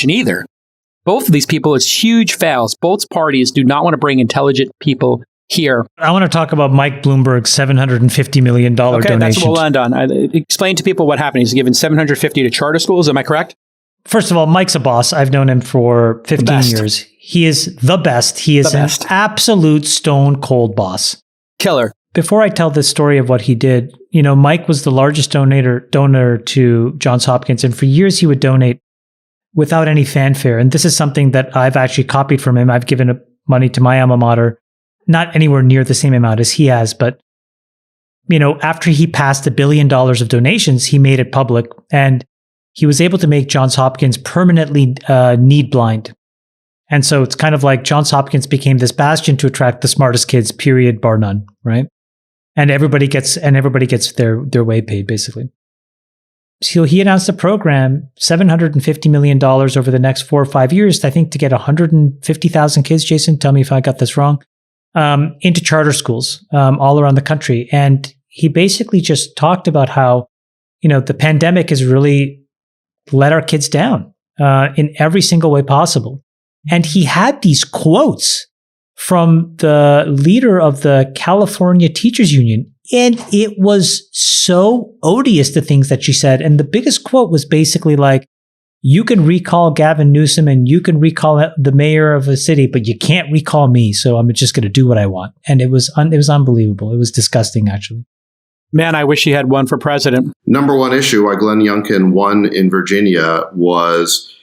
either. Both of these people, it's huge fails. Both parties do not want to bring intelligent people here. I want to talk about Mike Bloomberg's $750 million donation. That's what we'll end on. Explain to people what happened. He's given $750 to charter schools. Am I correct? First of all, Mike's a boss. I've known him for 15 years. He is the best. He is an absolute stone cold boss. Killer. Before I tell this story of what he did, Mike was the largest donor to Johns Hopkins. And for years, he would donate without any fanfare. And this is something that I've actually copied from him. I've given money to my alma mater, not anywhere near the same amount as he has. But, after he passed $1 billion of donations, he made it public. And he was able to make Johns Hopkins permanently need blind. And so it's kind of like Johns Hopkins became this bastion to attract the smartest kids, period, bar none, right? And everybody gets their way paid, basically. So he announced a program, $750 million over the next 4 or 5 years, I think, to get 150,000 kids, Jason, tell me if I got this wrong, into charter schools all around the country. And he basically just talked about how, the pandemic has really let our kids down in every single way possible. And he had these quotes from the leader of the California Teachers Union. And it was so odious, the things that she said. And the biggest quote was basically like, you can recall Gavin Newsom and you can recall the mayor of a city, but you can't recall me. So I'm just going to do what I want. And it was unbelievable. It was disgusting, actually. Man, I wish he had one for president. Number one issue why Glenn Youngkin won in Virginia was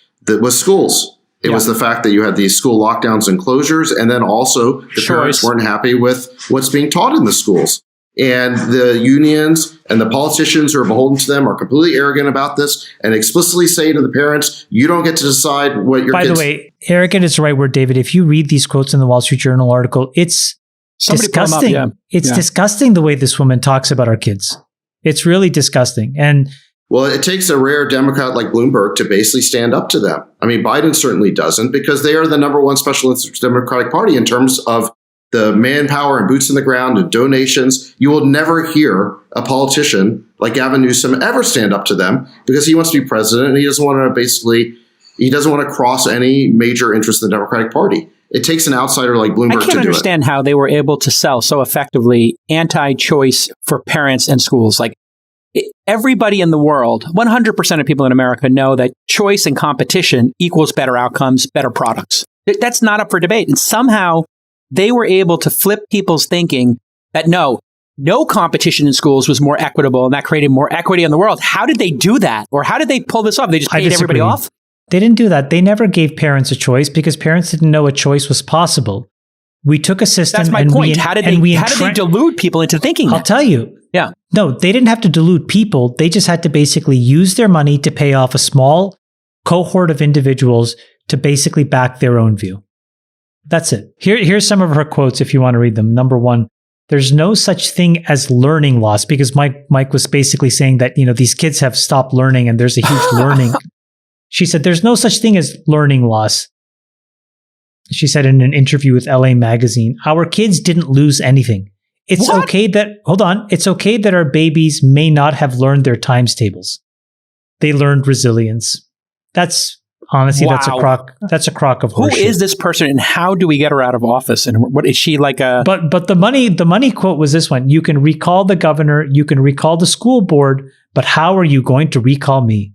schools. It was the fact that you had these school lockdowns and closures, and then also the parents weren't happy with what's being taught in the schools. And the unions and the politicians who are beholden to them are completely arrogant about this and explicitly say to the parents, you don't get to decide what your kids... By the way, arrogant is the right word, David. If you read these quotes in the Wall Street Journal article, it's disgusting. It's disgusting the way this woman talks about our kids. It's really disgusting. And well, it takes a rare Democrat like Bloomberg to basically stand up to them. I mean, Biden certainly doesn't, because they are the number one special interest Democratic Party in terms of the manpower and boots in the ground and donations. You will never hear a politician like Gavin Newsom ever stand up to them because he wants to be president and he doesn't want to cross any major interest in the Democratic Party. It takes an outsider like Bloomberg to do it. I can't understand how they were able to sell so effectively anti-choice for parents and schools. Like, everybody in the world, 100% of people in America know that choice and competition equals better outcomes, better products. That's not up for debate. And somehow they were able to flip people's thinking that no competition in schools was more equitable and that created more equity in the world. How did they do that? Or how did they pull this off? They just paid everybody off? They didn't do that. They never gave parents a choice because parents didn't know a choice was possible. We took a system. That's my point. How did they delude people into thinking that? I'll tell you. Yeah. No, they didn't have to delude people. They just had to basically use their money to pay off a small cohort of individuals to basically back their own view. That's it. Here's some of her quotes if you want to read them. Number one, there's no such thing as learning loss, because Mike was basically saying that, these kids have stopped learning and there's a huge learning. She said, there's no such thing as learning loss. She said in an interview with LA Magazine, our kids didn't lose anything. It's okay that our babies may not have learned their times tables. They learned resilience. That's honestly, that's a crock of horseshit. Who is this person and how do we get her out of office? And what is she like a... But the money quote was this one. You can recall the governor, you can recall the school board, but how are you going to recall me?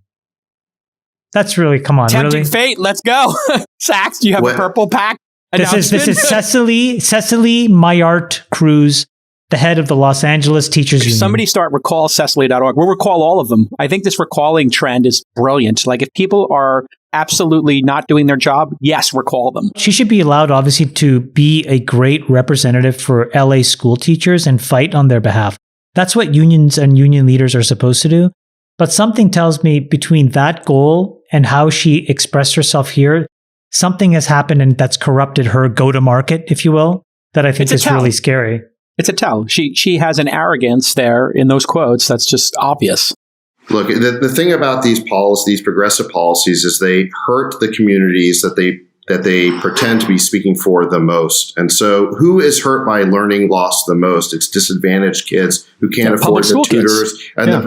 That's really, come on, tempting really? Fate, let's go. Sacks, do you have a purple pack? This is Cecily Mayart Cruz, the head of the Los Angeles Teachers Union. Somebody start recallcecily.org. We'll recall all of them. I think this recalling trend is brilliant. Like, if people are absolutely not doing their job, yes, recall them. She should be allowed, obviously, to be a great representative for LA school teachers and fight on their behalf. That's what unions and union leaders are supposed to do. But something tells me between that goal and how she expressed herself here, something has happened and that's corrupted her go-to-market, if you will, that I think is really scary. It's a tell. She has an arrogance there in those quotes that's just obvious. Look, the thing about these progressive policies, is they hurt the communities that they pretend to be speaking for the most. And so who is hurt by learning loss the most? It's disadvantaged kids who can't afford the tutors and the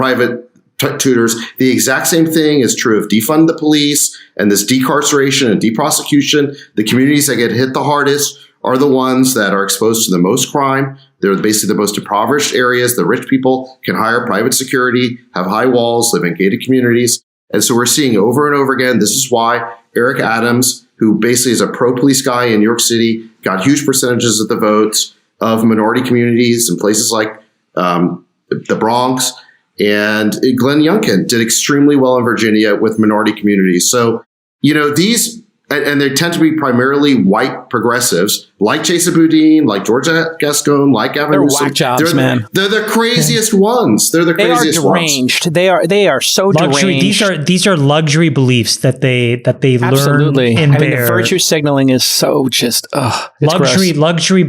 tutors. The exact same thing is true of defund the police and this decarceration and deprosecution. The communities that get hit the hardest are the ones that are exposed to the most crime. They're basically the most impoverished areas. The rich people can hire private security, have high walls, live in gated communities. And so we're seeing over and over again, this is why Eric Adams, who basically is a pro-police guy in New York City, got huge percentages of the votes of minority communities in places like the Bronx. And Glenn Youngkin did extremely well in Virginia with minority communities. So, these, and they tend to be primarily white progressives, like Jason Boudin, like Georgia Gascon, like Gavin Newsom. They're whack jobs, man. They're the craziest ones. They're the craziest ones. They are deranged. They are so deranged. These are luxury beliefs that they Absolutely. learn in the virtue signaling is so just luxury